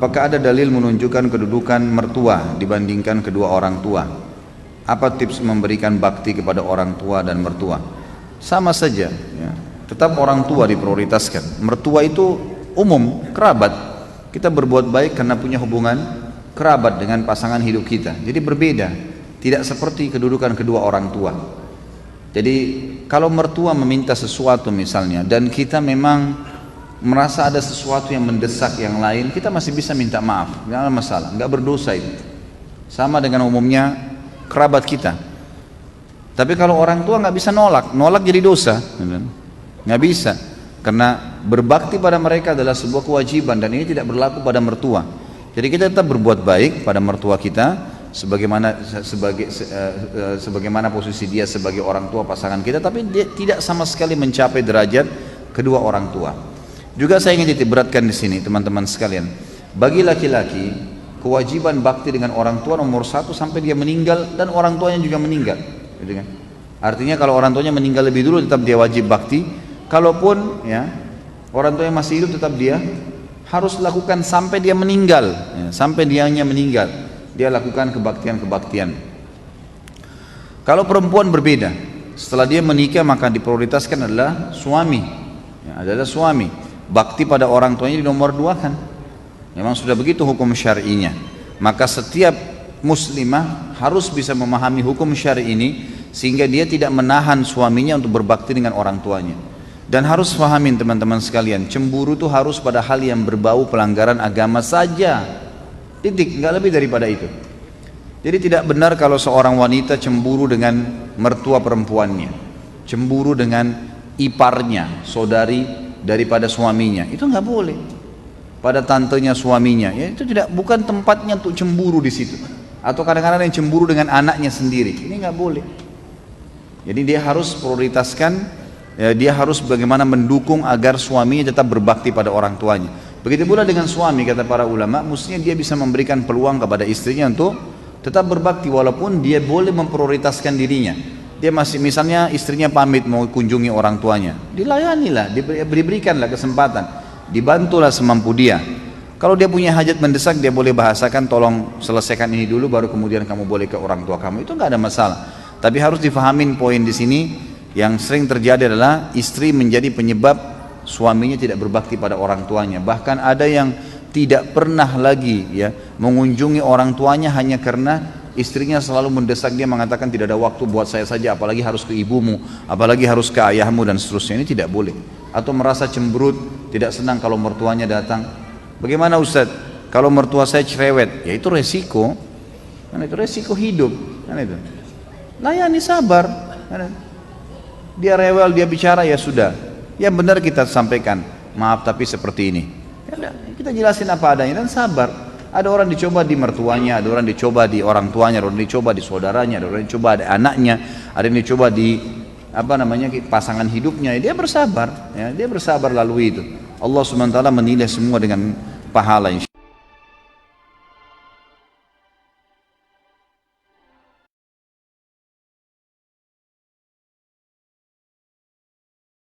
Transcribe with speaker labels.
Speaker 1: Apakah ada dalil menunjukkan kedudukan mertua dibandingkan kedua orang tua? Apa tips memberikan bakti kepada orang tua dan mertua? Sama saja, ya. Tetap orang tua diprioritaskan. Mertua itu umum, kerabat. Kita berbuat baik karena punya hubungan kerabat dengan pasangan hidup kita. Jadi berbeda, tidak seperti kedudukan kedua orang tua. Jadi kalau mertua meminta sesuatu misalnya, dan kita memang merasa ada sesuatu yang mendesak yang lain, kita masih bisa minta maaf, nggak ada masalah, nggak berdosa itu. Sama dengan umumnya kerabat kita. Tapi kalau orang tua nggak bisa nolak jadi dosa, nggak bisa. Karena berbakti pada mereka adalah sebuah kewajiban dan ini tidak berlaku pada mertua. Jadi kita tetap berbuat baik pada mertua kita, sebagaimana posisi dia sebagai orang tua pasangan kita, tapi dia tidak sama sekali mencapai derajat kedua orang tua. Juga saya ingin titik beratkan di sini teman-teman sekalian, bagi laki-laki kewajiban bakti dengan orang tua nomor 1 sampai dia meninggal dan orang tuanya juga meninggal, gitu kan? Artinya kalau orang tuanya meninggal lebih dulu tetap dia wajib bakti. Kalaupun ya orang tuanya masih hidup tetap dia harus lakukan sampai dia meninggal, ya, sampai dianya meninggal dia lakukan kebaktian-kebaktian. Kalau perempuan berbeda, setelah dia menikah maka diprioritaskan adalah suami, ya, adalah suami. Bakti pada orang tuanya di nomor 2 kan. Memang sudah begitu hukum syar'inya. Maka setiap muslimah harus bisa memahami hukum syar'i ini sehingga dia tidak menahan suaminya untuk berbakti dengan orang tuanya. Dan harus pahamin teman-teman sekalian, cemburu itu harus pada hal yang berbau pelanggaran agama saja. Titik, nggak lebih daripada itu. Jadi tidak benar kalau seorang wanita cemburu dengan mertua perempuannya, cemburu dengan iparnya, saudari daripada suaminya, itu nggak boleh. Pada tantenya suaminya, ya itu bukan tempatnya untuk cemburu di situ. Atau kadang-kadang yang cemburu dengan anaknya sendiri, ini nggak boleh. Jadi dia harus prioritaskan, ya, dia harus bagaimana mendukung agar suaminya tetap berbakti pada orang tuanya. Begitu pula dengan suami, kata para ulama, mestinya dia bisa memberikan peluang kepada istrinya untuk tetap berbakti walaupun dia boleh memprioritaskan dirinya. Dia masih, misalnya istrinya pamit mau kunjungi orang tuanya, dilayanilah, diberikanlah kesempatan, dibantulah semampu dia. Kalau dia punya hajat mendesak, dia boleh bahasakan, tolong selesaikan ini dulu baru kemudian kamu boleh ke orang tua kamu, itu nggak ada masalah. Tapi harus difahamin poin di sini yang sering terjadi adalah istri menjadi penyebab suaminya tidak berbakti pada orang tuanya. Bahkan ada yang tidak pernah lagi ya mengunjungi orang tuanya hanya karena istrinya selalu mendesak dia, mengatakan tidak ada waktu buat saya saja, apalagi harus ke ibumu, apalagi harus ke ayahmu dan seterusnya. Ini tidak boleh. Atau merasa cemberut, tidak senang kalau mertuanya datang. Bagaimana Ustaz? Kalau mertua saya cerewet, ya itu resiko, kan itu resiko hidup, kan itu. Layani, sabar. Kan? Dia rewel, dia bicara, ya sudah. Yang benar kita sampaikan, maaf tapi seperti ini. Ya, kita jelasin apa adanya dan sabar. Ada orang dicoba di mertuanya, ada orang dicoba di orang tuanya, ada orang dicoba di saudaranya, ada orang dicoba di anaknya, ada yang dicoba di pasangan hidupnya. Dia bersabar, ya, dia bersabar lalui itu. Allah SWT menilai semua dengan pahala.